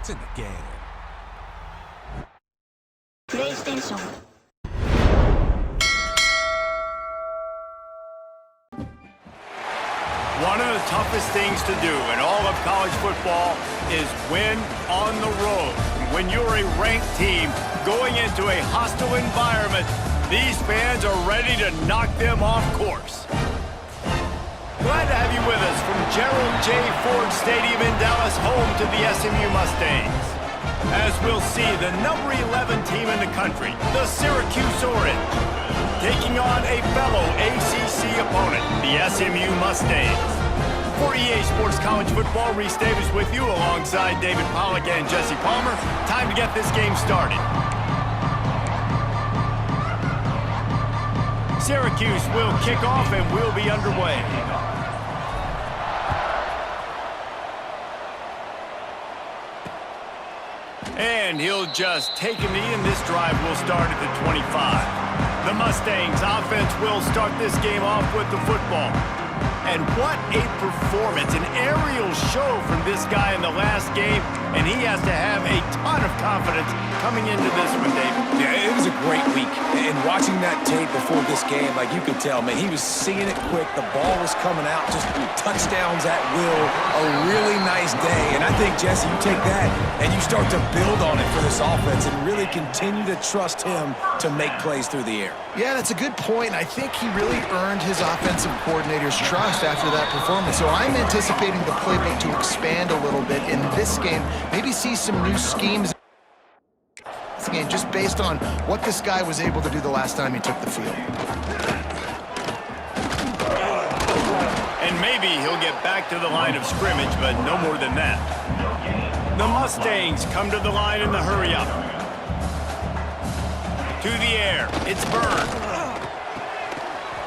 It's in the game. PlayStation. One of the toughest things to do in all of college football is win on the road. When you're a ranked team going into a hostile environment, these fans are ready to knock them off course. Glad to have you with us from Gerald J. Ford Stadium in Dallas, home to the SMU Mustangs. As we'll see, the number 11 team in the country, the Syracuse Orange, taking on a fellow ACC opponent, the SMU Mustangs. For EA Sports College Football, Reese Davis with you alongside David Pollack and Jesse Palmer. Time to get this game started. Syracuse will kick off and we'll be underway. And he'll just take a knee, and this drive will start at the 25. The Mustangs offense will start this game off with the football. And what a performance, an aerial show from this guy in the last game, and he has to have a ton of confidence coming into this one, David. Yeah, it was a great week. And watching that tape before this game, like you could tell, man, he was seeing it quick. The ball was coming out, just touchdowns at will. A really nice day. And I think, Jesse, you take that and you start to build on it for this offense and really continue to trust him to make plays through the air. Yeah, that's a good point. I think he really earned his offensive coordinator's trust after that performance. So I'm anticipating the playbook to expand a little bit in this game. Maybe see some new schemes in this game just based on what this guy was able to do the last time he took the field. And maybe he'll get back to the line of scrimmage, but no more than that. The Mustangs come to the line in the hurry-up. To the air, it's Byrd.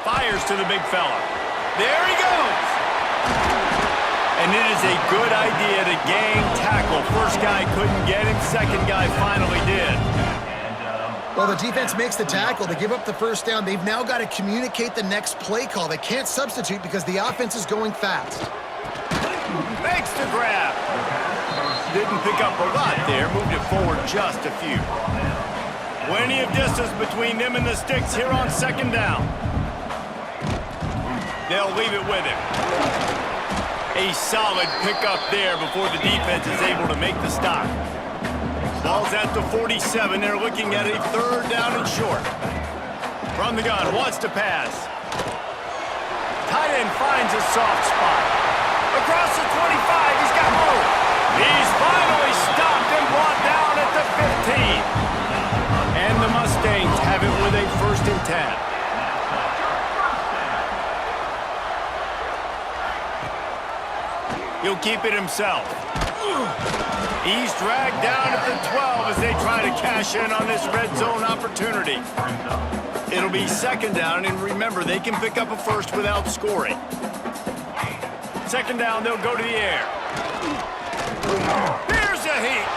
Fires to the big fella. There he goes! And it is a good idea to gang tackle. First guy couldn't get him, second guy finally did. Well, the defense makes the tackle. They give up the first down. They've now got to communicate the next play call. They can't substitute because the offense is going fast. Makes the grab. Didn't pick up a lot there. Moved it forward just a few. Plenty of distance between them and the sticks here on second down. They'll leave it with him. A solid pickup there before the defense is able to make the stop. Ball's at the 47. They're looking at a third down and short. From the gun, wants to pass. Tight end finds a soft spot. Across the 25, he's got more. He's finally stopped and brought down at the 15. And the Mustangs have it with a 1st and 10. He'll keep it himself. He's dragged down at the 12 as they try to cash in on this red zone opportunity. It'll be second down, and remember, they can pick up a first without scoring. Second down, they'll go to the air. Here's a heat.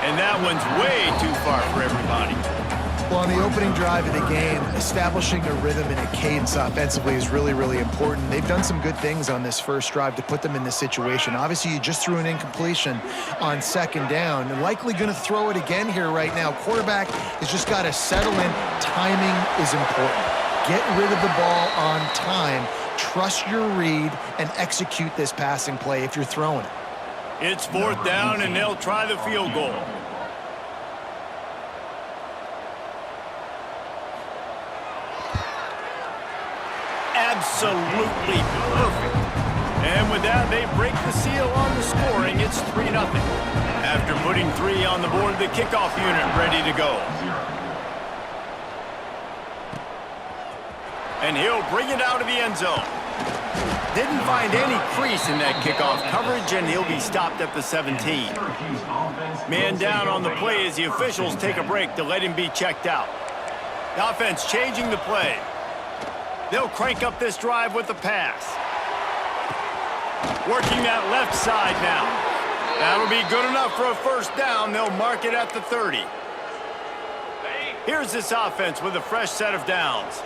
And that one's way too far for everybody. Well, on the opening drive of the game, establishing a rhythm and a cadence offensively is really, really important. They've done some good things on this first drive to put them in this situation. Obviously, you just threw an incompletion on second down. And likely going to throw it again here right now. Quarterback has just got to settle in. Timing is important. Get rid of the ball on time. Trust your read and execute this passing play if you're throwing it. It's 4th down, and they'll try the field goal. Absolutely perfect. And with that, they break the seal on the scoring. It's 3-0. After putting 3 on the board, the kickoff unit ready to go. And he'll bring it out of the end zone. Didn't find any crease in that kickoff coverage, and he'll be stopped at the 17. Man down on the play as the officials take a break to let him be checked out. The offense changing the play. They'll crank up this drive with the pass. Working that left side now. That'll be good enough for a first down. They'll mark it at the 30. Here's this offense with a fresh set of downs.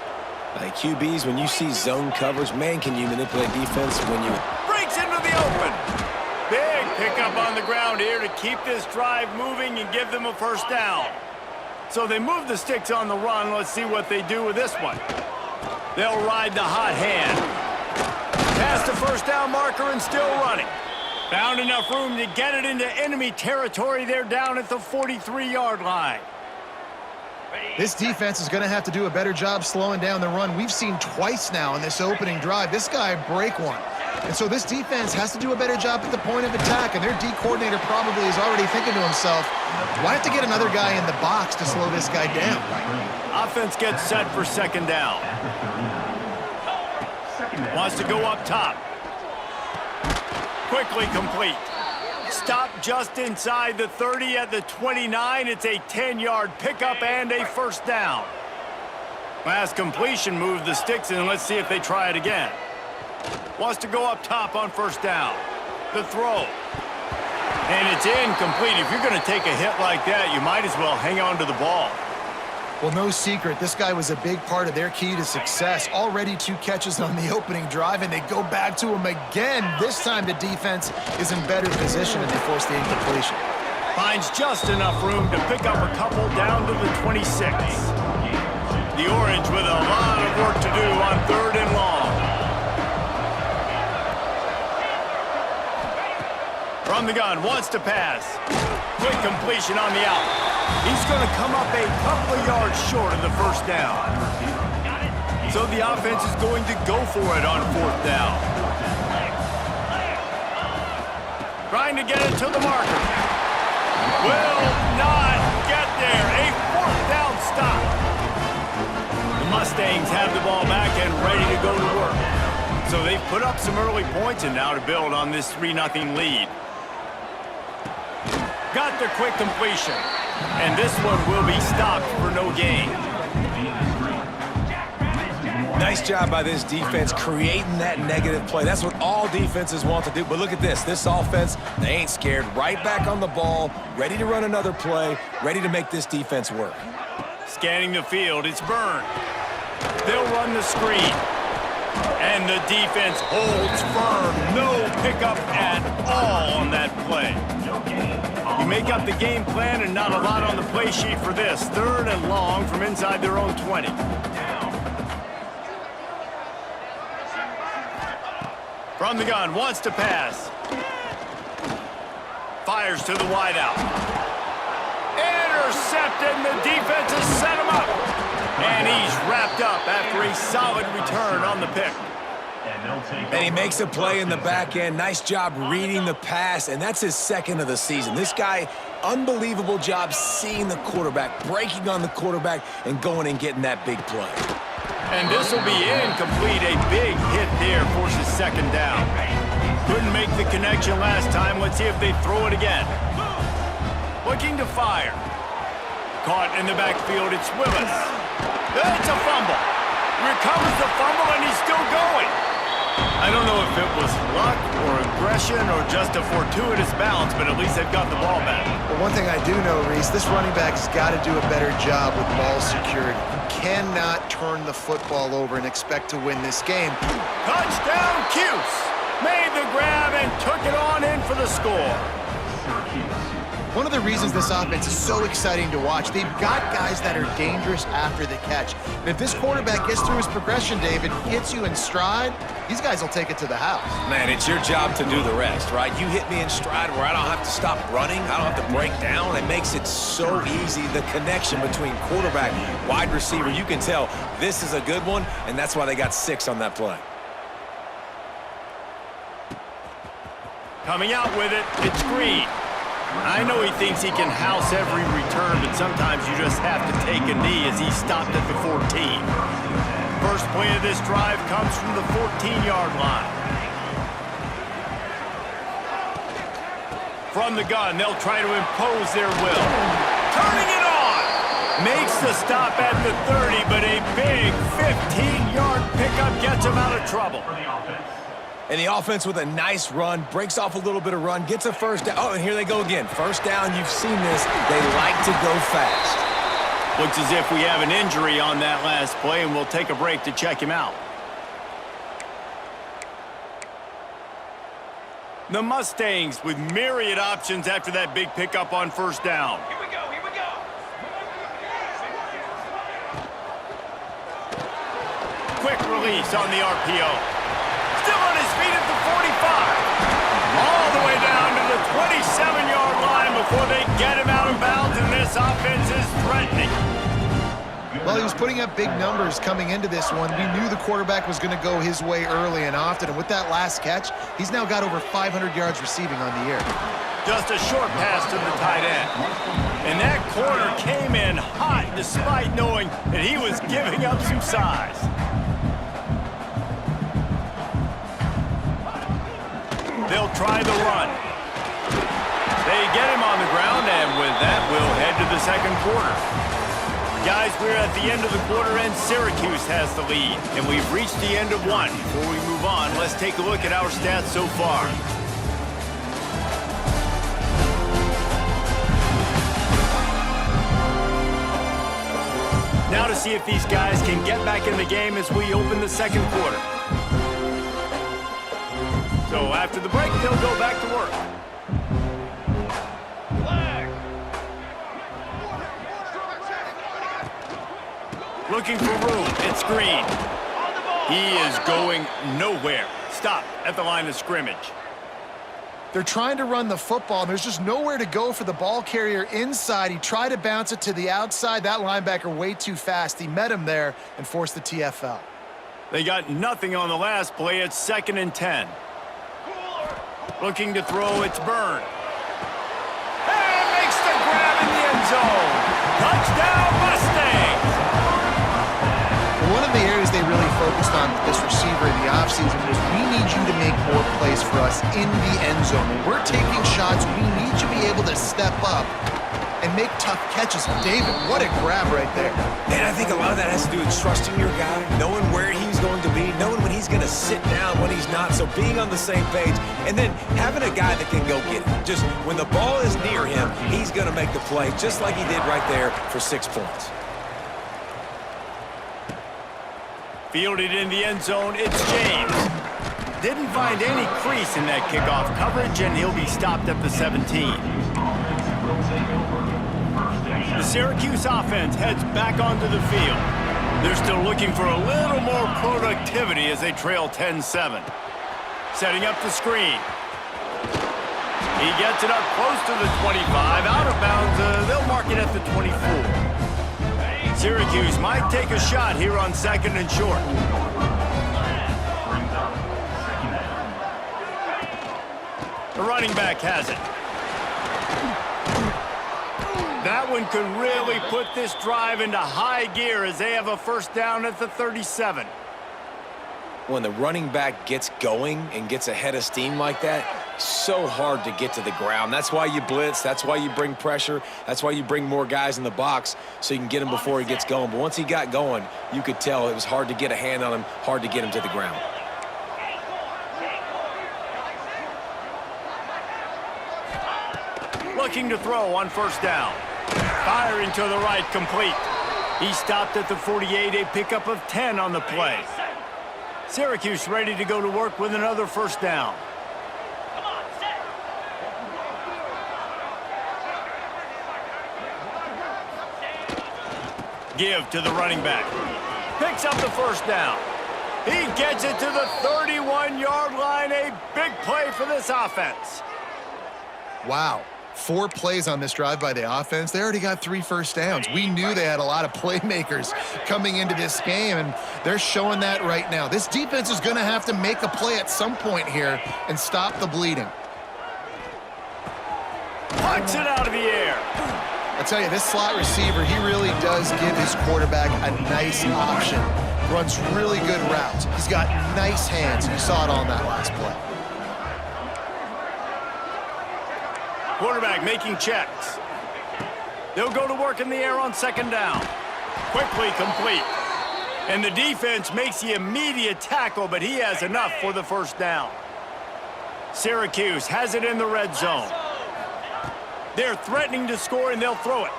Like QBs, when you see zone coverage, man, can you manipulate defense when you... Breaks into the open. Big pickup on the ground here to keep this drive moving and give them a first down. So they move the sticks on the run. Let's see what they do with this one. They'll ride the hot hand. Past the first down marker and still running. Found enough room to get it into enemy territory. They're down at the 43-yard line. This defense is going to have to do a better job slowing down the run. We've seen twice now in this opening drive this guy break one. And so this defense has to do a better job at the point of attack, and their D coordinator probably is already thinking to himself, do I have to get another guy in the box to slow this guy down? Offense gets set for second down. Wants to go up top. Quickly complete. Stop just inside the 30 at the 29. It's a 10-yard pickup and a first down. Last completion moved the sticks, and let's see if they try it again. Wants to go up top on first down. The throw. And it's incomplete. If you're going to take a hit like that, you might as well hang on to the ball. Well, no secret, this guy was a big part of their key to success. Already 2 catches on the opening drive, and they go back to him again. This time the defense is in better position, and they force the incompletion. Finds just enough room to pick up a couple down to the 26. The Orange with a lot of work to do on 3rd and long. From the gun, wants to pass. Quick completion on the out. He's going to come up a couple of yards short of the first down. So the offense is going to go for it on 4th down. Trying to get it to the marker. Will not get there. A 4th down stop. The Mustangs have the ball back and ready to go to work. So they've put up some early points and now to build on this 3-0 lead. Got the quick completion. And this one will be stopped for no gain. Nice job by this defense creating that negative play. That's what all defenses want to do. But look at this. This offense, they ain't scared. Right back on the ball, ready to run another play, ready to make this defense work. Scanning the field, it's Byrne. They'll run the screen. And the defense holds firm. No pickup at all on that play. You make up the game plan and not a lot on the play sheet for this. 3rd and long from inside their own 20. From the gun, wants to pass. Fires to the wideout. Intercepted, and the defense has set him up. And he's wrapped up after a solid return on the pick. And he makes a play in the back end. Nice job reading the pass, and that's his 2nd of the season. This guy, unbelievable job seeing the quarterback, breaking on the quarterback, and going and getting that big play. And this will be incomplete. A big hit there forces 2nd down. Couldn't make the connection last time. Let's see if they throw it again. Looking to fire. Caught in the backfield. It's Willis. It's a fumble. Recovers the fumble, and he's still going. I don't know if it was luck or aggression or just a fortuitous bounce, but at least they've got the ball back. Well, one thing I do know, Reese, this running back has got to do a better job with ball security. You cannot turn the football over and expect to win this game. Touchdown, Cuse! Made the grab and took it on in for the score. One of the reasons this offense is so exciting to watch, they've got guys that are dangerous after the catch. And if this quarterback gets through his progression, David, hits you in stride, these guys will take it to the house. Man, it's your job to do the rest, right? You hit me in stride where I don't have to stop running. I don't have to break down. It makes it so easy. The connection between quarterback, wide receiver, you can tell this is a good one, and that's why they got 6 on that play. Coming out with it, it's Green. I know he thinks he can house every return, but sometimes you just have to take a knee as he stopped at the 14. First play of this drive comes from the 14-yard line. From the gun, they'll try to impose their will. Turning it on! Makes the stop at the 30, but a big 15-yard pickup gets him out of trouble. And the offense with a nice run, breaks off a little bit of run, gets a first down. Oh, and here they go again. First down, you've seen this. They like to go fast. Looks as if we have an injury on that last play, and we'll take a break to check him out. The Mustangs with myriad options after that big pickup on first down. Here we go, here we go. Quick release on the RPO. Still on his feet at the 45. All the way down to the 27-yard line before they get him out of bounds, and this offense is threatening. Well, he was putting up big numbers coming into this one. We knew the quarterback was going to go his way early and often, and with that last catch, he's now got over 500 yards receiving on the year. Just a short pass to the tight end. And that corner came in hot despite knowing that he was giving up some size. They'll try the run. They get him on the ground, and with that, we'll head to the second quarter. Guys, we're at the end of the quarter, and Syracuse has the lead. And we've reached the end of one. Before we move on, let's take a look at our stats so far. Now to see if these guys can get back in the game as we open the second quarter. So after the break, they'll go back to work. Looking for room. It's Green. He is going nowhere. Stop at the line of scrimmage. They're trying to run the football, and there's just nowhere to go for the ball carrier inside. He tried to bounce it to the outside. That linebacker way too fast. He met him there and forced the TFL. They got nothing on the last play. It's 2nd and 10. Looking to throw. It's Byrne. And makes the grab in the end zone. Touchdown, Mustangs! One of the areas they really focused on with this receiver in the offseason was we need you to make more plays for us in the end zone. When we're taking shots, we need you to be able to step up and make tough catches. David, what a grab right there. And I think a lot of that has to do with trusting your guy, knowing where he's going to be, knowing when he's going to sit down, when he's not, so being on the same page, and then having a guy that can go get it. Just when the ball is near him, he's going to make the play, just like he did right there for 6 points. Fielded in the end zone, it's James. Didn't find any crease in that kickoff coverage, and he'll be stopped at the 17. The Syracuse offense heads back onto the field. They're still looking for a little more productivity as they trail 10-7. Setting up the screen. He gets it up close to the 25. Out of bounds, they'll mark it at the 24. Syracuse might take a shot here on 2nd and short. The running back has it. That one could really put this drive into high gear as they have a first down at the 37. When the running back gets going and gets ahead of steam like that, so hard to get to the ground. That's why you blitz. That's why you bring pressure. That's why you bring more guys in the box so you can get him before he gets going. But once he got going, you could tell it was hard to get a hand on him, hard to get him to the ground. Looking to throw on first down. Firing to the right, complete. He stopped at the 48, a pickup of 10 on the play. Syracuse ready to go to work with another first down. Give to the running back. Picks up the first down. He gets it to the 31-yard line. A big play for this offense. Wow. 4 plays on this drive by the offense. They already got 3 first downs. We knew they had a lot of playmakers coming into this game, and they're showing that right now. This defense is going to have to make a play at some point here and stop the bleeding. Pucks it out of the air. I tell you, this slot receiver, he really does give his quarterback a nice option. Runs really good routes. He's got nice hands. You saw it on that last play. Quarterback making checks. They'll go to work in the air on second down. Quickly complete. And the defense makes the immediate tackle, but he has enough for the first down. Syracuse has it in the red zone. They're threatening to score, and they'll throw it.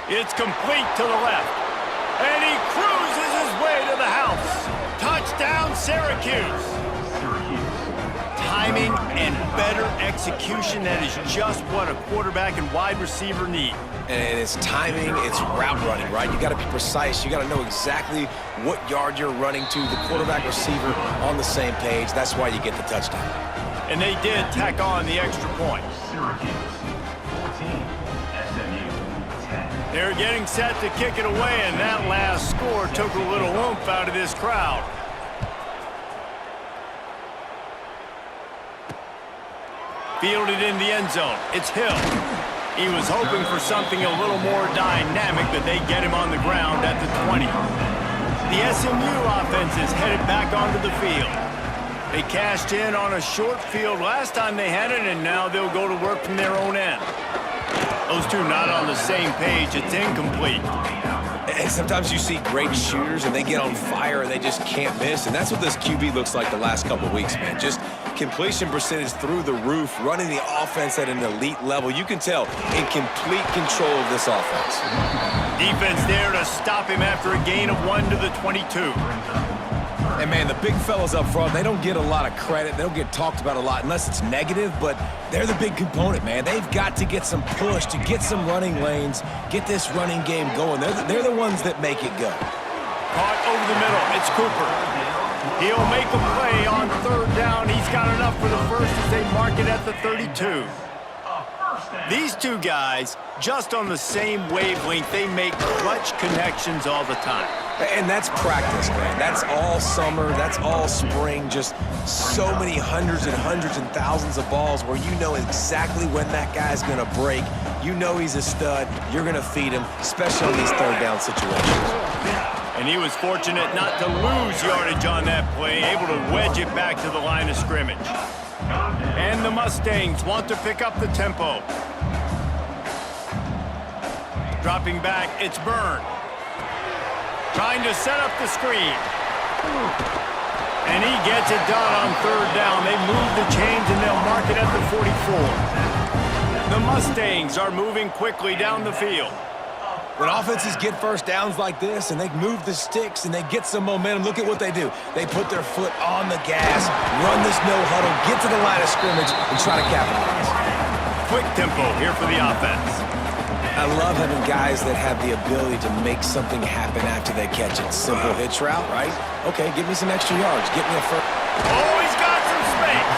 It's complete to the left. And he cruises his way to the house. Touchdown, Syracuse. and better execution. That is just what a quarterback and wide receiver need. And it's timing, it's route running, right? You got to be precise. You got to know exactly what yard you're running to. The quarterback receiver on the same page. That's why you get the touchdown. And they did tack on the extra point. Syracuse 14, SMU 10. They're getting set to kick it away, and that last score took a little oomph out of this crowd. Fielded in the end zone. It's Hill. He was hoping for something a little more dynamic, but they get him on the ground at the 20. The SMU offense is headed back onto the field. They cashed in on a short field last time they had it, and now they'll go to work from their own end. Those two not on the same page. It's incomplete. And sometimes you see great shooters, and they get on fire, and they just can't miss. And that's what this QB looks like the last couple of weeks, man. Just completion percentage through the roof, running the offense at an elite level. You can tell in complete control of this offense. Defense there to stop him after a gain of 1 to the 22. And, man, the big fellas up front, they don't get a lot of credit. They don't get talked about a lot unless it's negative, but they're the big component, man. They've got to get some push, to get some running lanes, get this running game going. They're the ones that make it go. Caught over the middle. It's Cooper. He'll make a play on third down. He's got enough for the first as they mark it at the 32. These two guys, just on the same wavelength, they make clutch connections all the time. And that's practice, man. That's all summer. That's all spring. Just so many hundreds and thousands of balls where you know exactly when that guy's going to break. You know he's a stud. You're going to feed him, especially on these third down situations. And he was fortunate not to lose yardage on that play, able to wedge it back to the line of scrimmage. And the Mustangs want to pick up the tempo. Dropping back, it's Byrne. Trying to set up the screen. And he gets it done on third down. They move the chains and they'll mark it at the 44. The Mustangs are moving quickly down the field. When offenses get first downs like this and they move the sticks and they get some momentum, look at what they do. They put their foot on the gas, run this no huddle, get to the line of scrimmage, and try to capitalize. Quick tempo here for the offense. I love having guys that have the ability to make something happen after they catch it. Simple hitch route, right? Okay, give me some extra yards. Get me a first. Oh, he's got some space.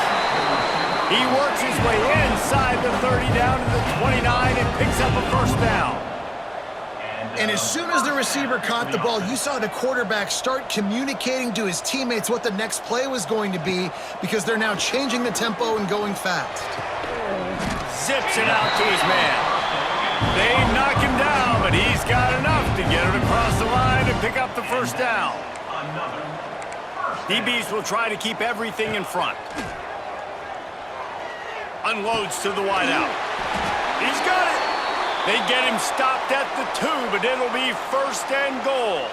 He works his way inside the 30 down to the 29 and picks up a first down. And as soon as the receiver caught the ball, you saw the quarterback start communicating to his teammates what the next play was going to be because they're now changing the tempo and going fast. Zips it out to his man. They knock him down, but he's got enough to get it across the line and pick up the first down. DBs will try to keep everything in front. Unloads to the wideout. He's got it. They get him stopped at the 2, but it'll be first and goal.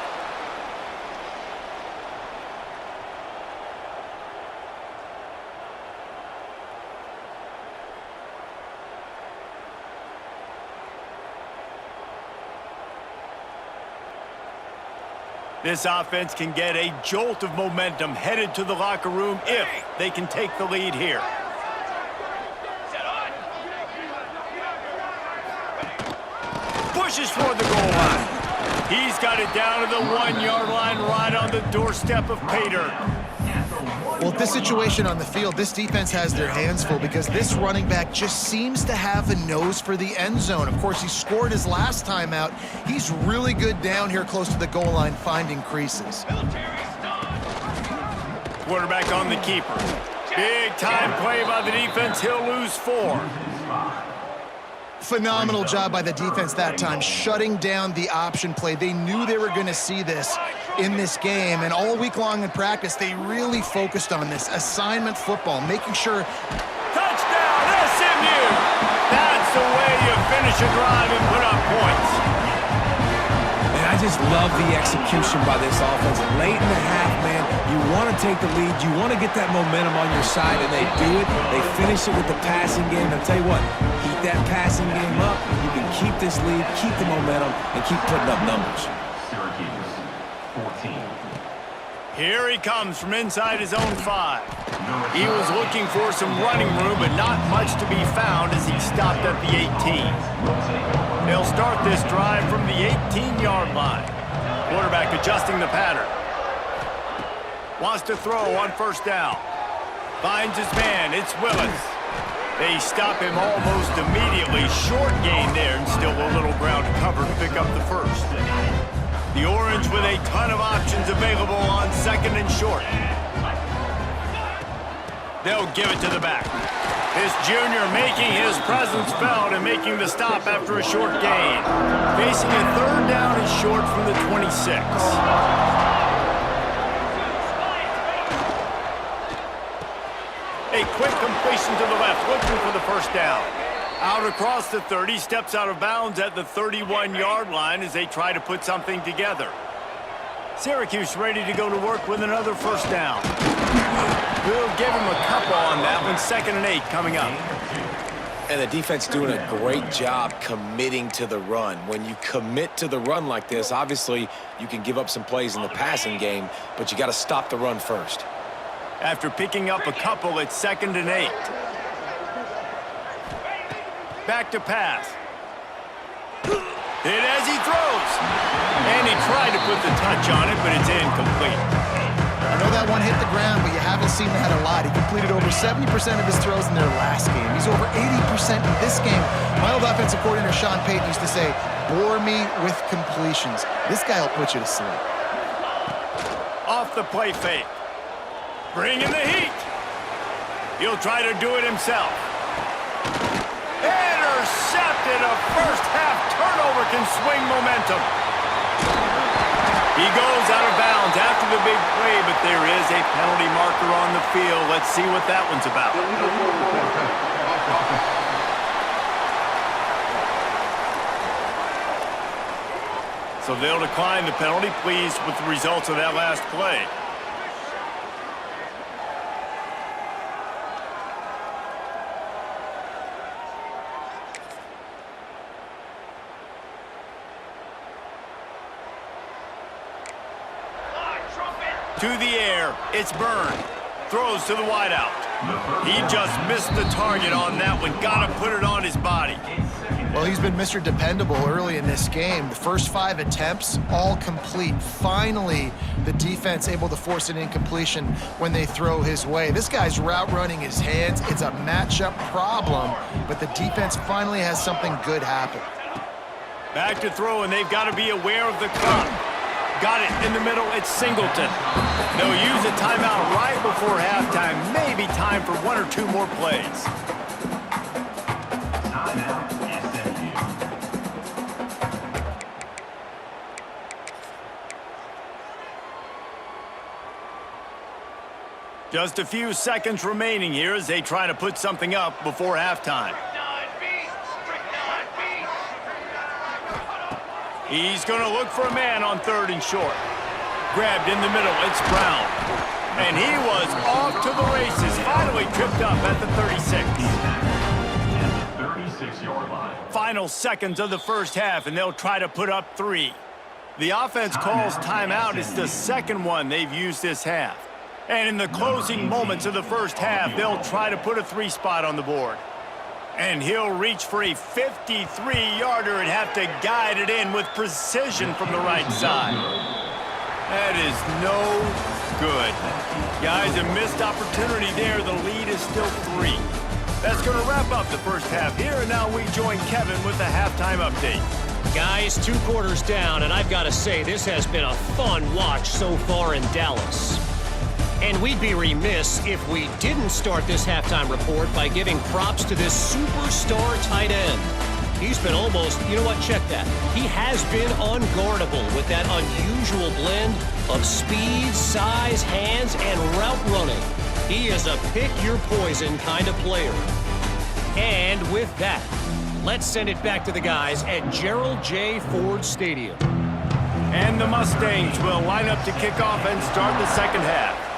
This offense can get a jolt of momentum headed to the locker room if they can take the lead here. Pushes toward the goal line. He's got it down to the 1-yard line right on the doorstep of Pater. Well, this situation on the field, this defense has their hands full because this running back just seems to have a nose for the end zone. Of course, he scored his last time out. He's really good down here close to the goal line, finding creases. Quarterback on the keeper. Big time play by the defense. He'll lose 4. Phenomenal job by the defense that time, shutting down the option play. They knew they were going to see this in this game, and all week long in practice, they really focused on this assignment football, making sure. Touchdown, SMU! That's the way you finish a drive and put up points. And I just love the execution by this offense. Late in the half, man, you want to take the lead. You want to get that momentum on your side, and they do it. They finish it with the passing game. I'll tell you what, keep that passing game up. You can keep this lead, keep the momentum, and keep putting up numbers. Syracuse 14. Here he comes from inside his own 5. He was looking for some running room, but not much to be found as he stopped at the 18. They'll start this drive from the 18-yard line. Quarterback adjusting the pattern. Wants to throw on first down. Finds his man. It's Willis. They stop him almost immediately. Short gain there, and still a little ground to cover to pick up the first. The Orange with a ton of options available on second and short. They'll give it to the back. This junior making his presence felt and making the stop after a short gain. Facing a third down and short from the 26. A quick completion to the left, looking for the first down. Out across the 30, steps out of bounds at the 31-yard line as they try to put something together. Syracuse ready to go to work with another first down. We'll give him a couple on that one. 2nd and 8 coming up. And the defense doing a great job committing to the run. When you commit to the run like this, obviously you can give up some plays in the passing game, but you got to stop the run first. After picking up a couple, it's 2nd and 8. Back to pass. Hit as he throws. And he tried to put the touch on it, but it's incomplete. I know that one hit the ground, but you haven't seen that a lot. He completed over 70% of his throws in their last game. He's over 80% in this game. My old offensive coordinator, Sean Payton, used to say, bore me with completions. This guy will put you to sleep. Off the play fake. Bring in the heat. He'll try to do it himself. Intercepted. A first-half turnover can swing momentum. He goes out of bounds after the big play, but there is a penalty marker on the field. Let's see what that one's about. So they'll decline the penalty, pleased with the results of that last play. To the air, it's Byrne. Throws to the wideout. He just missed the target on that one. Got to put it on his body. Well, he's been Mr. Dependable early in this game. The first 5 attempts, all complete. Finally, the defense able to force an incompletion when they throw his way. This guy's route running his hands. It's a matchup problem, but the defense finally has something good happen. Back to throw, and they've got to be aware of the clock. Got it in the middle. It's Singleton. They'll use a timeout right before halftime. Maybe time for 1 or 2 more plays. Timeout, SMU. Just a few seconds remaining here as they try to put something up before halftime. He's going to look for a man on 3rd and short. Grabbed in the middle, it's Brown. And he was off to the races, finally tripped up at the 36. At the 36-yard line. Final seconds of the first half, and they'll try to put up 3. The offense calls timeout. It's the second one they've used this half. And in the closing moments of the first half, they'll try to put a 3 spot on the board. And he'll reach for a 53-yarder and have to guide it in with precision from the right side. That is no good. Guys, a missed opportunity there. The lead is still 3. That's going to wrap up the first half here, and now we join Kevin with the halftime update. Guys, 2 quarters down, and I've got to say, this has been a fun watch so far in Dallas. And we'd be remiss if we didn't start this halftime report by giving props to this superstar tight end. He's been almost, you know what, check that. He has been unguardable with that unusual blend of speed, size, hands, and route running. He is a pick-your-poison kind of player. And with that, let's send it back to the guys at Gerald J. Ford Stadium. And the Mustangs will line up to kick off and start the second half.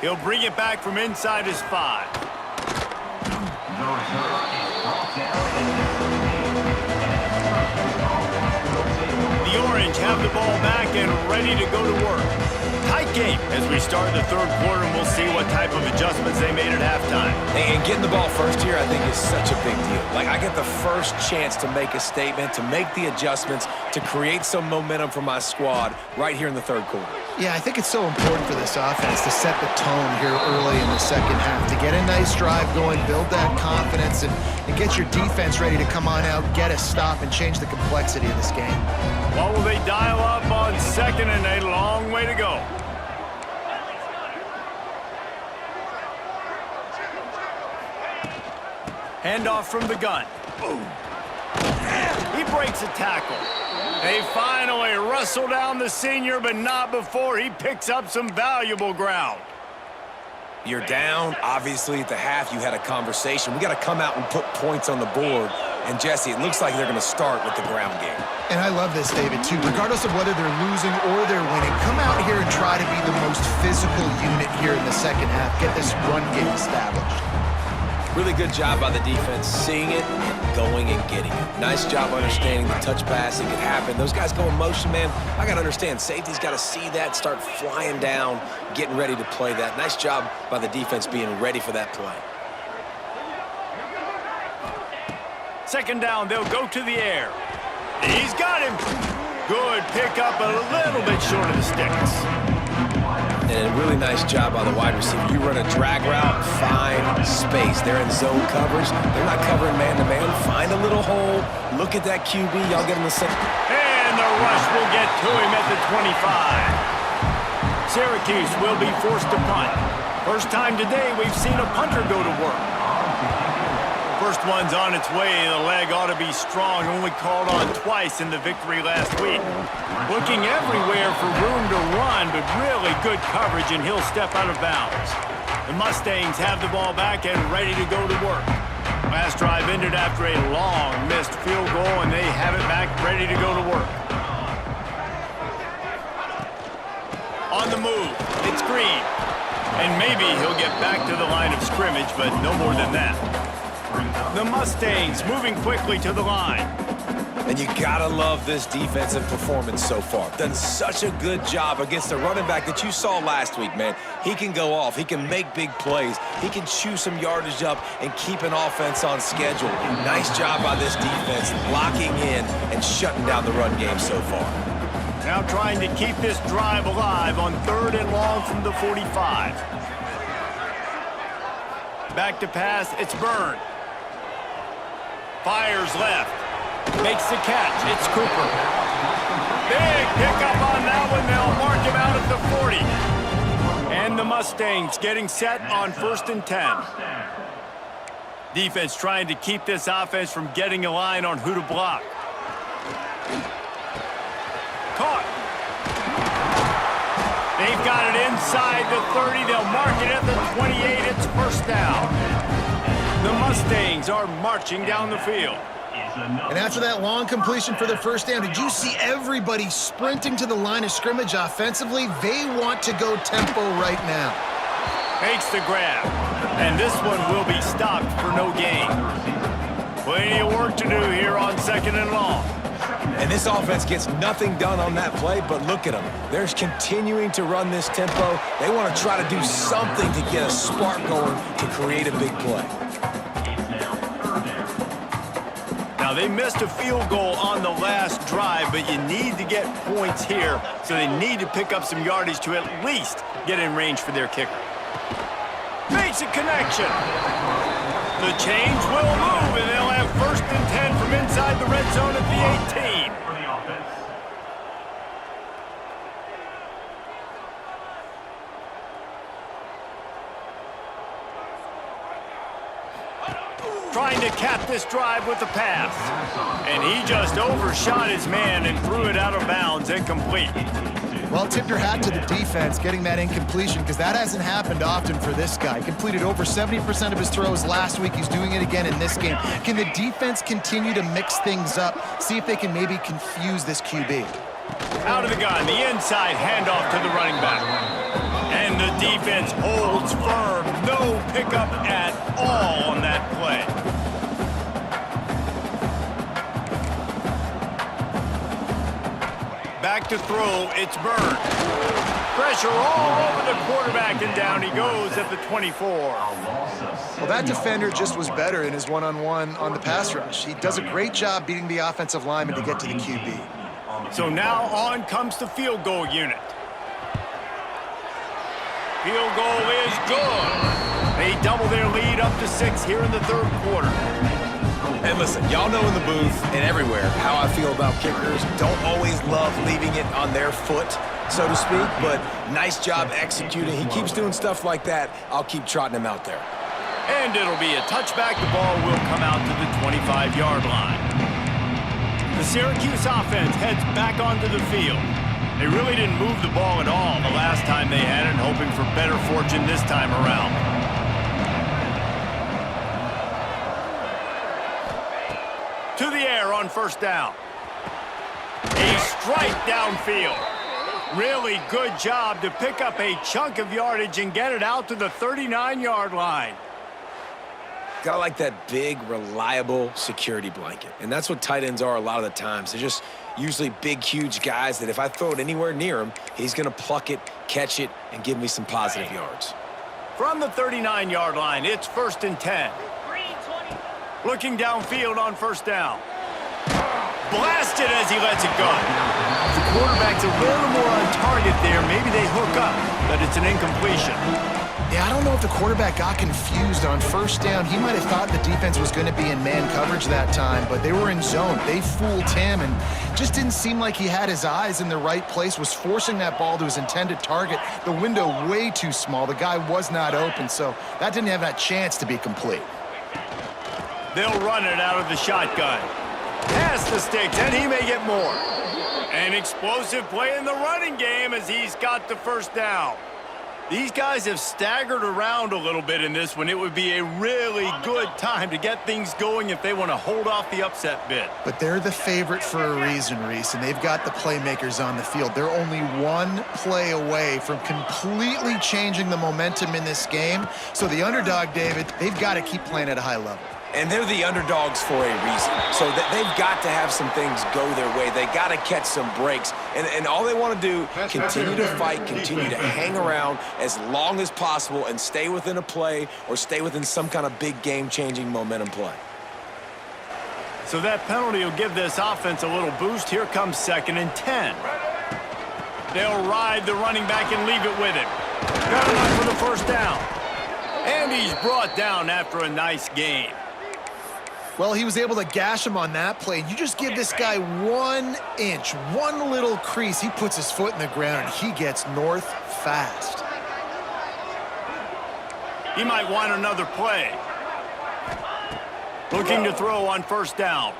He'll bring it back from inside his 5. The Orange have the ball back and ready to go to work. Tight game as we start the third quarter, and we'll see what type of adjustments they made at halftime. And getting the ball first here, I think, is such a big deal. Like, I get the first chance to make a statement, to make the adjustments, to create some momentum for my squad right here in the third quarter. Yeah, I think it's so important for this offense to set the tone here early in the second half, to get a nice drive going, build that confidence, and get your defense ready to come on out, get a stop, and change the complexity of this game. What will they dial up on second and a long way to go? Handoff from the gun. Boom. He breaks a tackle. They finally wrestle down the senior, but not before he picks up some valuable ground. You're down. Obviously, at the half, you had a conversation. We got to come out and put points on the board. And, Jesse, it looks like they're going to start with the ground game. And I love this, David, too. Regardless of whether they're losing or they're winning, come out here and try to be the most physical unit here in the second half. Get this run game established. Really good job by the defense, seeing it and going and getting it. Nice job understanding the touch pass that could happen. Those guys go in motion, man. I got to understand, safety's got to see that, start flying down, getting ready to play that. Nice job by the defense being ready for that play. Second down, they'll go to the air. He's got him. Good pickup, a little bit short of the sticks. And a really nice job by the wide receiver. You run a drag route, find space. They're in zone coverage. They're not covering man-to-man. Find a little hole. Look at that QB. Y'all get him the same. And the rush will get to him at the 25. Syracuse will be forced to punt. First time today we've seen a punter go to work. First one's on its way. The leg ought to be strong. Only called on twice in the victory last week. Looking everywhere for room to run, but really good coverage, and he'll step out of bounds. The Mustangs have the ball back and ready to go to work. Last drive ended after a long missed field goal, and they have it back ready to go to work. On the move, it's Green. And maybe he'll get back to the line of scrimmage, but no more than that. The Mustangs moving quickly to the line. And you gotta love this defensive performance so far. Done such a good job against the running back that you saw last week, man. He can go off. He can make big plays. He can chew some yardage up and keep an offense on schedule. Nice job by this defense locking in and shutting down the run game so far. Now trying to keep this drive alive on third and long from the 45. Back to pass, it's Byrne. Fires left. Makes the catch. It's Cooper. Big pickup on that one. They'll mark him out at the 40. And the Mustangs getting set on 1st and 10. Defense trying to keep this offense from getting a line on who to block. Caught. They've got it inside the 30. They'll mark it at the 28. It's first down. The Mustangs are marching down the field. And after that long completion for the first down, did you see everybody sprinting to the line of scrimmage offensively? They want to go tempo right now. Makes the grab. And this one will be stopped for no gain. Plenty of work to do here on second and long. And this offense gets nothing done on that play, but look at them. They're continuing to run this tempo. They want to try to do something to get a spark going to create a big play. Now, they missed a field goal on the last drive, but you need to get points here, so they need to pick up some yardage to at least get in range for their kicker. Makes a connection. The change will move, and they'll have 1st and 10 from inside the red zone at the 18. For the offense. Trying to cap this drive with the pass. And he just overshot his man and threw it out of bounds, incomplete. Well, tip your hat to the defense getting that incompletion, because that hasn't happened often for this guy. Completed over 70% of his throws last week. He's doing it again in this game. Can the defense continue to mix things up? See if they can maybe confuse this QB. Out of the gun, the inside handoff to the running back. And the defense holds firm. No pickup at all on that play. Back to throw, it's Byrne. Pressure all over the quarterback, and down he goes at the 24. Well, that defender just was better in his one-on-one on the pass rush. He does a great job beating the offensive lineman to get to the QB. So now on comes the field goal unit. Field goal is good. They double their lead up to 6 here in the third quarter. And listen, y'all know in the booth and everywhere how I feel about kickers. Don't always love leaving it on their foot, so to speak, but nice job executing. He keeps doing stuff like that. I'll keep trotting him out there. And it'll be a touchback. The ball will come out to the 25-yard line. The Syracuse offense heads back onto the field. They really didn't move the ball at all the last time they had it, hoping for better fortune this time around. To the air on first down. A strike downfield. Really good job to pick up a chunk of yardage and get it out to the 39-yard line. Gotta like that big, reliable security blanket. And that's what tight ends are a lot of the times. They're just usually big, huge guys that if I throw it anywhere near him, he's gonna pluck it, catch it, and give me some positive yards. From the 39-yard line, it's 1st and 10. Looking downfield on first down. Blasted as he lets it go. The quarterback's a little more on target there. Maybe they hook up, but it's an incompletion. Yeah, I don't know if the quarterback got confused on first down. He might have thought the defense was going to be in man coverage that time, but they were in zone. They fooled him and just didn't seem like he had his eyes in the right place, was forcing that ball to his intended target. The window way too small. The guy was not open, so that didn't have that chance to be complete. They'll run it out of the shotgun. Pass the sticks, and he may get more. An explosive play in the running game as he's got the first down. These guys have staggered around a little bit in this one. It would be a really good time to get things going if they want to hold off the upset bid. But they're the favorite for a reason, Reese, and they've got the playmakers on the field. They're only one play away from completely changing the momentum in this game. So the underdog, David, they've got to keep playing at a high level. And they're the underdogs for a reason. So they've got to have some things go their way. They got to catch some breaks. And all they want to do, continue to fight, continue to hang around as long as possible and stay within a play or stay within some kind of big game-changing momentum play. So that penalty will give this offense a little boost. Here comes 2nd and 10. They'll ride the running back and leave it with him. Got enough for the first down. And he's brought down after a nice gain. Well, he was able to gash him on that play. You just give this guy 1 inch, one little crease. He puts his foot in the ground, and he gets north fast. He might want another play. Looking to throw on first down.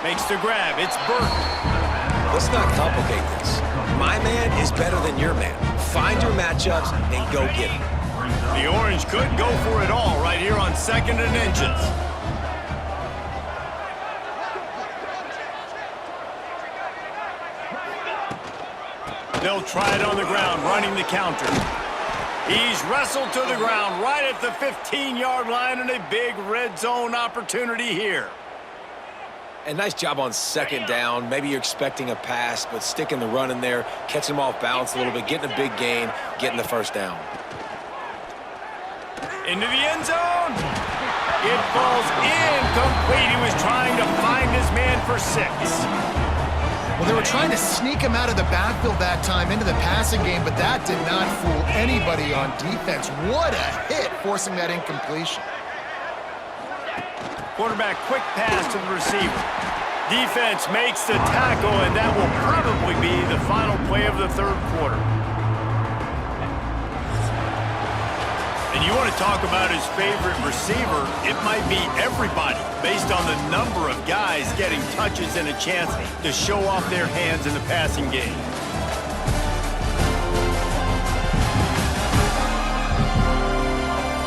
Makes the grab. It's Burke. Let's not complicate this. My man is better than your man. Find your matchups and go get him. The Orange could go for it all right here on 2nd and inches. They'll try it on the ground, running the counter. He's wrestled to the ground right at the 15-yard line, and a big red zone opportunity here. And nice job on 2nd down. Maybe you're expecting a pass, but sticking the run in there, catching him off balance a little bit, getting a big gain, getting the first down. Into the end zone. It falls incomplete. He was trying to find his man for 6. Well, they were trying to sneak him out of the backfield that time into the passing game, but that did not fool anybody on defense. What a hit, forcing that incompletion. Quarterback quick pass to the receiver. Defense makes the tackle, and that will probably be the final play of the third quarter. And you want to talk about his favorite receiver, it might be everybody based on the number of guys getting touches and a chance to show off their hands in the passing game.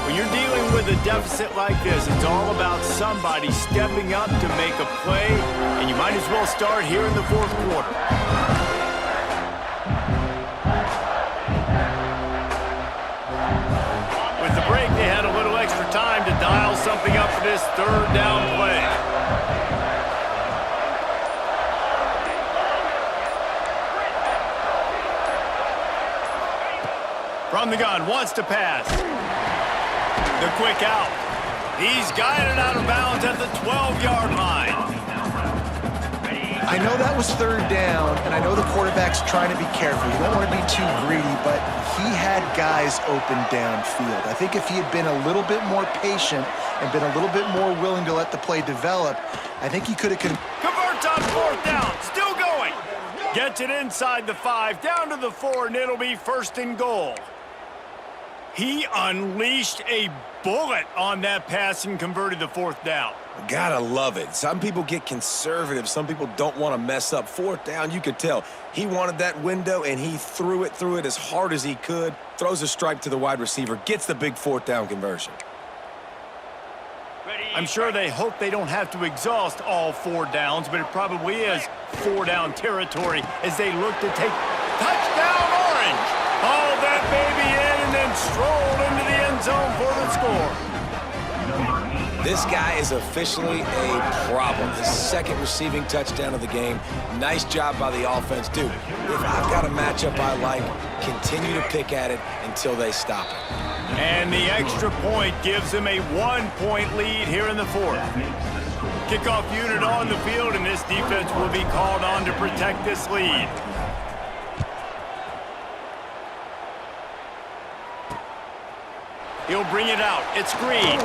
When you're dealing with a deficit like this, it's all about somebody stepping up to make a play, and you might as well start here in the fourth quarter. Break, they had a little extra time to dial something up for this 3rd down play. From the gun, wants to pass. The quick out. He's guided out of bounds at the 12-yard line. I know that was third down, and I know the quarterback's trying to be careful. You don't want to be too greedy, but he had guys open downfield. I think if he had been a little bit more patient and been a little bit more willing to let the play develop, I think he could have... Converts on fourth down, still going. Gets it inside the 5, down to the 4, and it'll be first and goal. He unleashed a bullet on that pass and converted the fourth down. Gotta love it. Some people get conservative. Some people don't want to mess up. Fourth down, you could tell. He wanted that window, and he threw it as hard as he could. Throws a stripe to the wide receiver. Gets the big fourth down conversion. I'm sure they hope they don't have to exhaust all 4 downs, but it probably is 4-down territory as they look to take touchdown Orange. Hauled that baby in and then strolled into the end zone for the score. This guy is officially a problem. His second receiving touchdown of the game. Nice job by the offense. Dude, if I've got a matchup I like, continue to pick at it until they stop it. And the extra point gives them a 1-point lead here in the fourth. Kickoff unit on the field, and this defense will be called on to protect this lead. He'll bring it out. It's Green.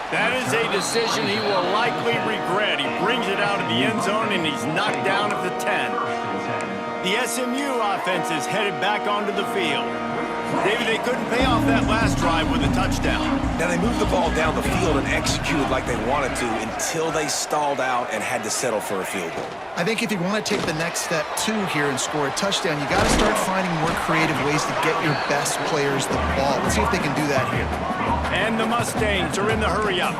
That is a decision he will likely regret. He brings it out of the end zone, and he's knocked down at the 10. The SMU offense is headed back onto the field. David, they couldn't pay off that last drive with a touchdown. Now, they moved the ball down the field and executed like they wanted to until they stalled out and had to settle for a field goal. I think if you want to take the next step, too, here and score a touchdown, you got to start finding more creative ways to get your best players the ball. Let's see if they can do that here. And the Mustangs are in the hurry-up.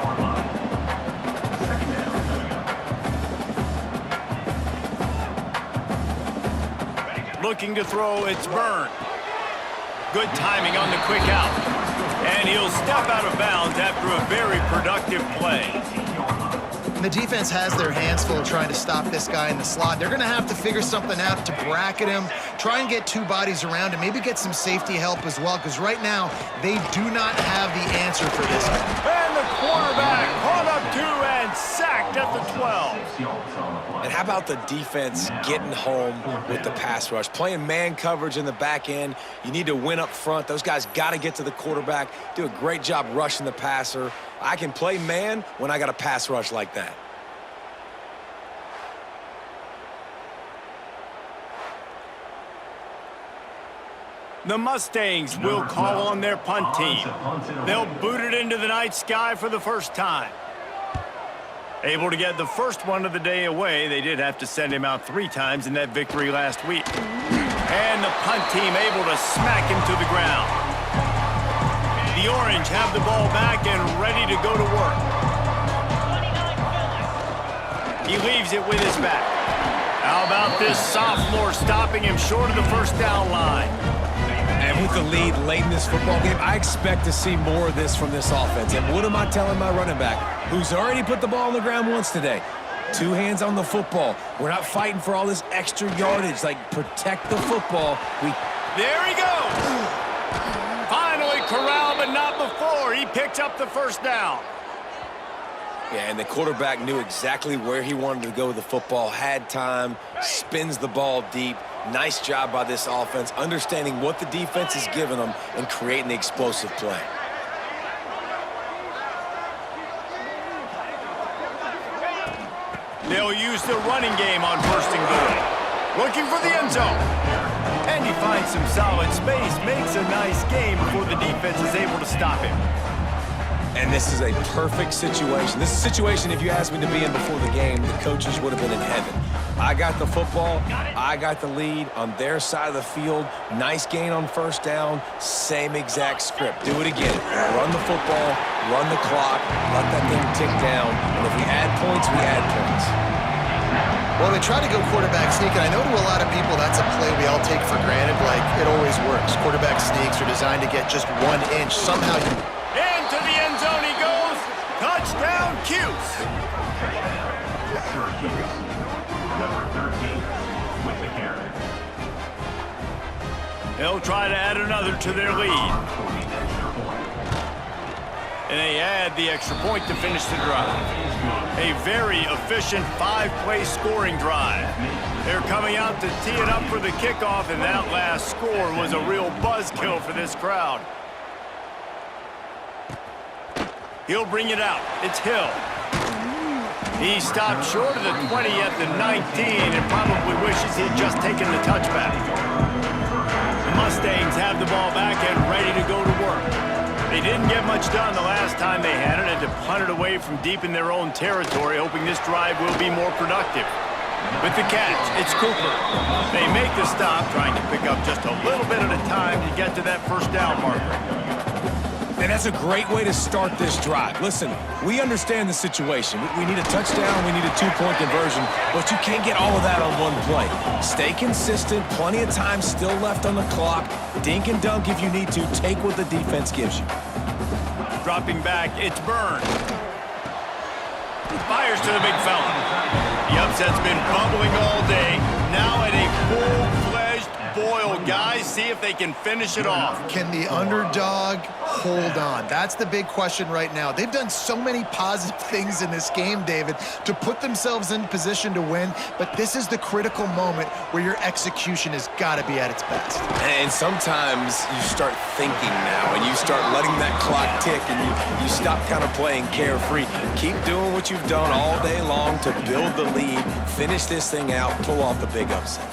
Looking to throw, it's Byrne. Good timing on the quick out. And he'll step out of bounds after a very productive play. And the defense has their hands full trying to stop this guy in the slot. They're going to have to figure something out to bracket him, try and get 2 bodies around him, maybe get some safety help as well, because right now they do not have the answer for this guy. And the quarterback caught up 2 and sacked at the 12. And how about the defense getting home with the pass rush? Playing man coverage in the back end. You need to win up front. Those guys got to get to the quarterback, do a great job rushing the passer. I can play man when I got a pass rush like that. The Mustangs will call on their punt team. They'll boot it into the night sky for the first time. Able to get the first one of the day away. They did have to send him out 3 times in that victory last week. And the punt team able to smack him to the ground. The Orange have the ball back and ready to go to work. He leaves it with his back. How about this sophomore stopping him short of the first down line? And with the lead late in this football game, I expect to see more of this from this offense. And what am I telling my running back, who's already put the ball on the ground once today? 2 hands on the football. We're not fighting for all this extra yardage. Like, protect the football. There he goes. Finally corralled, but not before. He picked up the first down. Yeah, and the quarterback knew exactly where he wanted to go with the football, had time, spins the ball deep. Nice job by this offense, understanding what the defense is giving them and creating the explosive play. They'll use the running game on first and goal. Looking for the end zone. And he finds some solid space, makes a nice game before the defense is able to stop him. And this is a perfect situation. This is a situation, if you asked me to be in before the game, the coaches would have been in heaven. I got the football. I got the lead on their side of the field. Nice gain on first down. Same exact script. Do it again. Run the football, run the clock, let that thing tick down. And if we add points, we add points. Well, they try to go quarterback sneak, and I know to a lot of people that's a play we all take for granted. Like, it always works. Quarterback sneaks are designed to get just 1 inch. Somehow you... Into the end zone he goes. Touchdown, Cuse. Syracuse, number 13, with the carry. They'll try to add another to their lead. And they add the extra point to finish the drive. A very efficient 5-play scoring drive. They're coming out to tee it up for the kickoff, and that last score was a real buzzkill for this crowd. He'll bring it out. It's Hill. He stopped short of the 20 at the 19 and probably wishes he'd just taken the touchback. The Mustangs have the ball back and ready to go to work. They didn't get much done the last time they had it and to punt it away from deep in their own territory, hoping this drive will be more productive. With the catch, it's Cooper. They make the stop, trying to pick up just a little bit at a time to get to that first down marker. And that's a great way to start this drive. Listen, we understand the situation. We need a touchdown, we need a 2-point conversion, but you can't get all of that on one play. Stay consistent, plenty of time still left on the clock. Dink and dunk if you need to. Take what the defense gives you. Dropping back, it's Byrne. Fires to the big fella. The upset's been bubbling all day. Now at a full-fledged boil. Guys, see if they can finish it off. Can the underdog hold on? That's the big question right now. They've done so many positive things in this game, David, to put themselves in position to win, but this is the critical moment where your execution has got to be at its best. And sometimes you start thinking now, and you start letting that clock tick, and you stop kind of playing carefree. Keep doing what you've done all day long to build the lead, finish this thing out, pull off the big upset.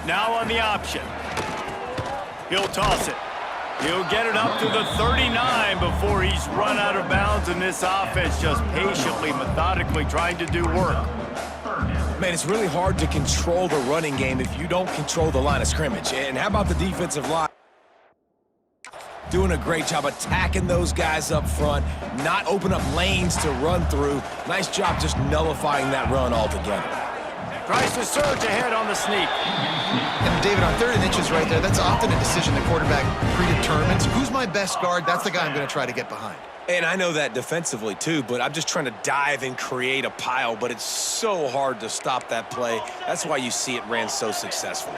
Now on the option. He'll toss it. He'll get it up to the 39 before he's run out of bounds, and this offense just patiently, methodically trying to do work. Man, it's really hard to control the running game if you don't control the line of scrimmage. And how about the defensive line? Doing a great job attacking those guys up front, not open up lanes to run through. Nice job just nullifying that run altogether. Tries to surge ahead on the sneak. And David, on 3rd and inches right there, that's often a decision the quarterback predetermines. Who's my best guard? That's the guy I'm going to try to get behind. And I know that defensively too, but I'm just trying to dive and create a pile, but it's so hard to stop that play. That's why you see it ran so successfully.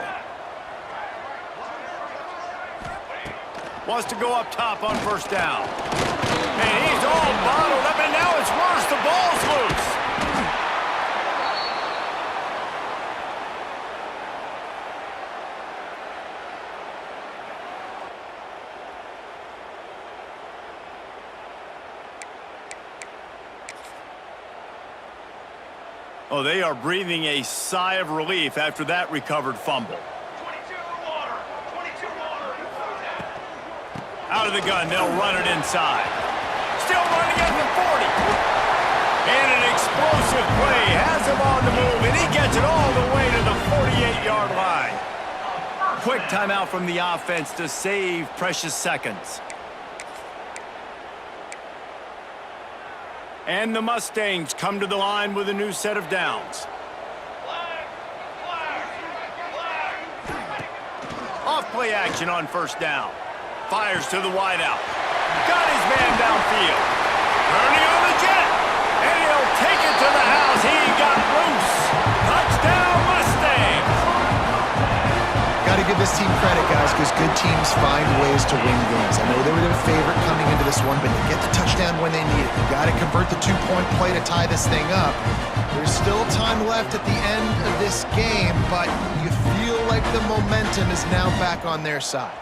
Wants to go up top on 1st down. And he's all bottled up, and now it's worse. The ball's loose. Oh, they are breathing a sigh of relief after that recovered fumble. Out of the gun, they'll run it inside. Still running at the 40. And an explosive play has him on the move, and he gets it all the way to the 48-yard line. Quick timeout from the offense to save precious seconds. And the Mustangs come to the line with a new set of downs. Off play action on 1st down. Fires to the wideout. Got his man downfield. Turning on the jet. And he'll take it to the house. He got loose. Touchdown Mustangs. Got to give this team credit, guys, because good teams find ways to win games. I know they were their favorite coming into this one, but they get the touchdown when they need it. You got to convert the 2-point play to tie this thing up. There's still time left at the end of this game, but you feel like the momentum is now back on their side.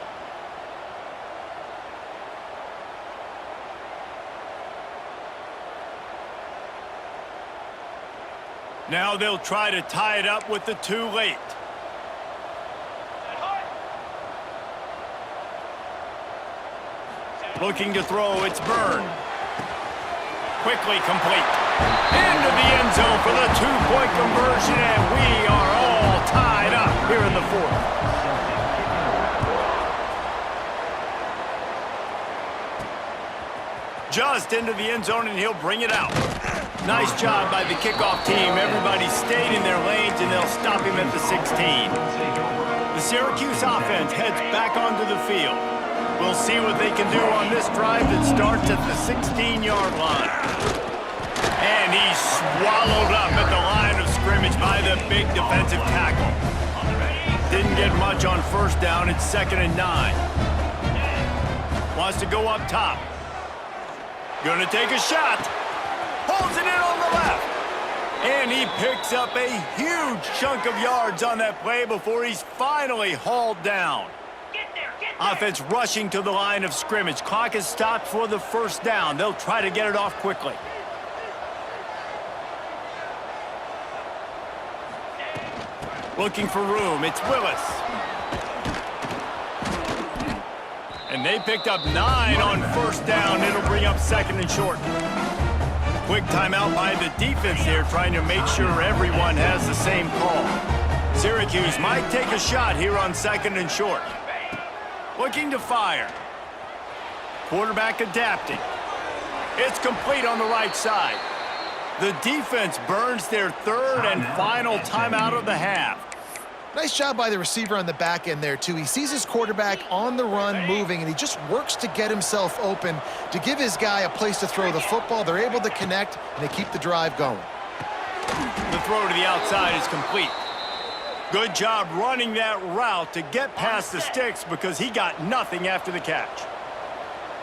Now they'll try to tie it up with the 2 late. Looking to throw, it's Byrne. Quickly complete. Into the end zone for the 2-point conversion, and we are all tied up here in the 4th. Just into the end zone, and he'll bring it out. Nice job by the kickoff team. Everybody stayed in their lanes, and they'll stop him at the 16. The Syracuse offense heads back onto the field. We'll see what they can do on this drive that starts at the 16-yard line. And he's swallowed up at the line of scrimmage by the big defensive tackle. didn't get much on first down. It's 2nd and 9. Wants to go up top. Gonna take a shot. Holds it in on the left. And he picks up a huge chunk of yards on that play before he's finally hauled down. Offense rushing to the line of scrimmage. Clock is stopped for the first down. They'll try to get it off quickly. Looking for room. It's Willis. And they picked up 9 on first down. It'll bring up 2nd and short. Quick timeout by the defense here, trying to make sure everyone has the same call. Syracuse might take a shot here on 2nd and short. Looking to fire. Quarterback adapting. It's complete on the right side. The defense burns their 3rd and final timeout of the half. Nice job by the receiver on the back end there, too. He sees his quarterback on the run moving, and he just works to get himself open to give his guy a place to throw the football. They're able to connect, and they keep the drive going. The throw to the outside is complete. Good job running that route to get past the sticks because he got nothing after the catch.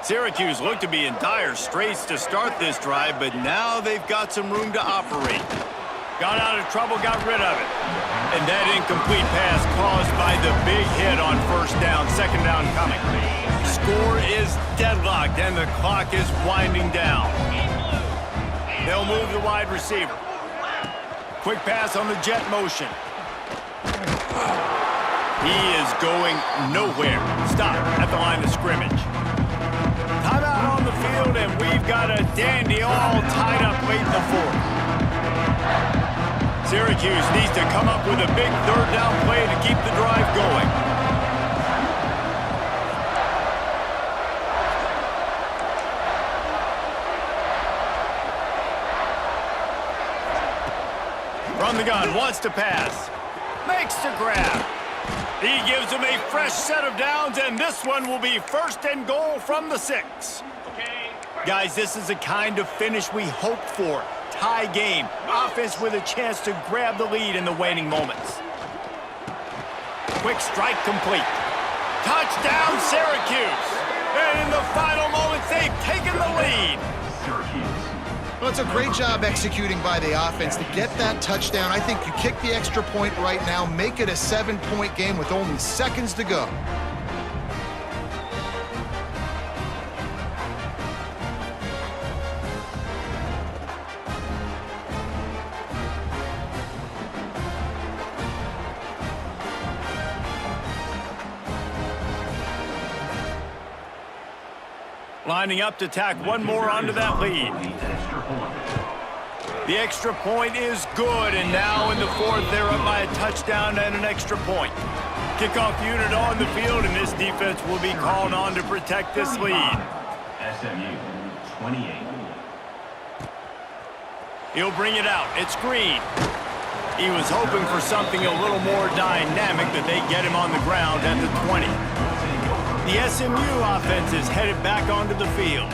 Syracuse looked to be in dire straits to start this drive, but now they've got some room to operate. Got out of trouble, got rid of it. And that incomplete pass caused by the big hit on first down, 2nd down coming. Score is deadlocked, and the clock is winding down. They'll move the wide receiver. Quick pass on the jet motion. He is going nowhere. Stop at the line of scrimmage. Timeout on the field, and we've got a dandy all tied up late in the 4th. Syracuse needs to come up with a big 3rd down play to keep the drive going. From the gun, wants to pass. Makes the grab. He gives him a fresh set of downs, and this one will be 1st and goal from the 6. Guys, this is the kind of finish we hope for. Tie game. Offense with a chance to grab the lead in the waning moments. Quick strike complete. Touchdown, Syracuse. And in the final moments, they've taken the lead. Well, it's a great job executing by the offense to get that touchdown. I think you kick the extra point right now, make it a 7-point game with only seconds to go. Lining up to tack one more onto that lead. The extra point is good, and now in the 4th, they're up by a touchdown and an extra point. Kickoff unit on the field, and this defense will be called on to protect this lead. SMU 28. He'll bring it out. It's Green. He was hoping for something a little more dynamic, but they get him on the ground at the 20. The SMU offense is headed back onto the field.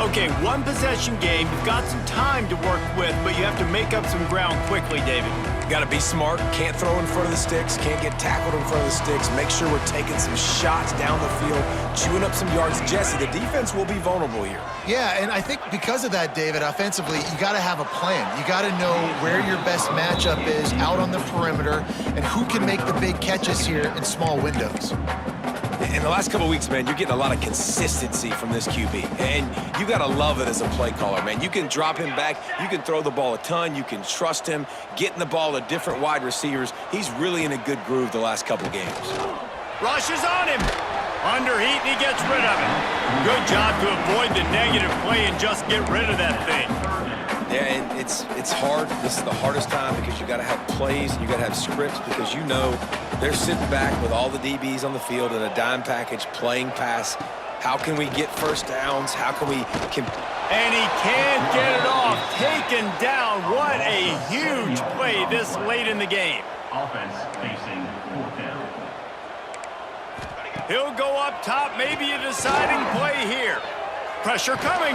Okay, 1 possession game. You've got some time to work with, but you have to make up some ground quickly, David. Got to be smart. Can't throw in front of the sticks. Can't get tackled in front of the sticks. Make sure we're taking some shots down the field, chewing up some yards. Jesse, the defense will be vulnerable here. Yeah, and I think because of that, David, offensively, you got to have a plan. You got to know where your best matchup is out on the perimeter and who can make the big catches here in small windows. In the last couple of weeks, man, you're getting a lot of consistency from this QB. And you got to love it as a play caller, man. You can drop him back. You can throw the ball a ton. You can trust him, getting the ball to different wide receivers. He's really in a good groove the last couple games. Rushes on him. Under heat, and he gets rid of it. Good job to avoid the negative play and just get rid of that thing. Yeah, and it's hard. This is the hardest time because you got to have plays, you got to have scripts because you know they're sitting back with all the DBs on the field in a dime package playing pass. How can we get first downs? How can we... And he can't get it off. Taken down. What a huge play this late in the game. Offense facing 4th down. He'll go up top. Maybe a deciding play here. Pressure coming.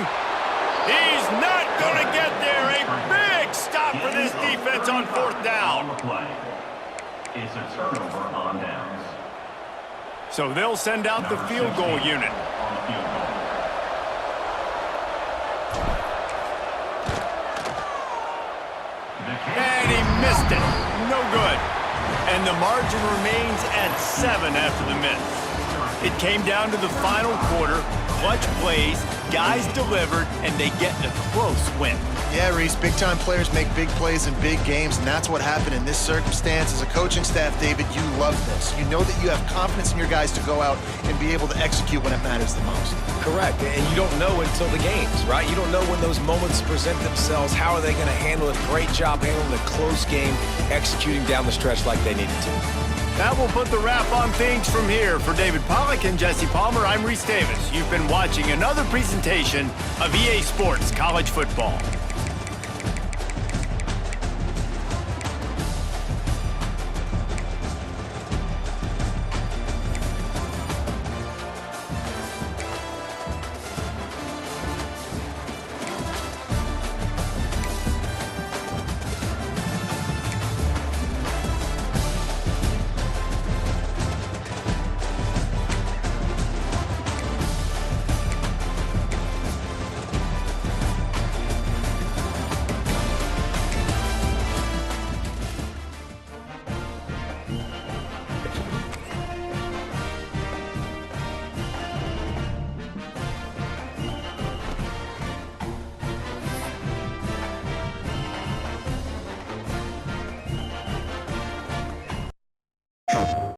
He's not going to get there. A big stop for this defense on 4th down. It's a turnover on downs. So they'll send out the field goal unit. On the field goal. And he missed it. No good. And the margin remains at 7 after the miss. It came down to the final quarter. Clutch plays, guys delivered, and they get a close win. Yeah, Reese, big-time players make big plays in big games, and that's what happened in this circumstance. As a coaching staff, David, you love this. You know that you have confidence in your guys to go out and be able to execute when it matters the most. Correct, and you don't know until the games, right? You don't know when those moments present themselves. How are they going to handle it? Great job handling a close game, executing down the stretch like they needed to. That will put the wrap on things from here. For David Pollack and Jesse Palmer, I'm Reese Davis. You've been watching another presentation of EA Sports College Football.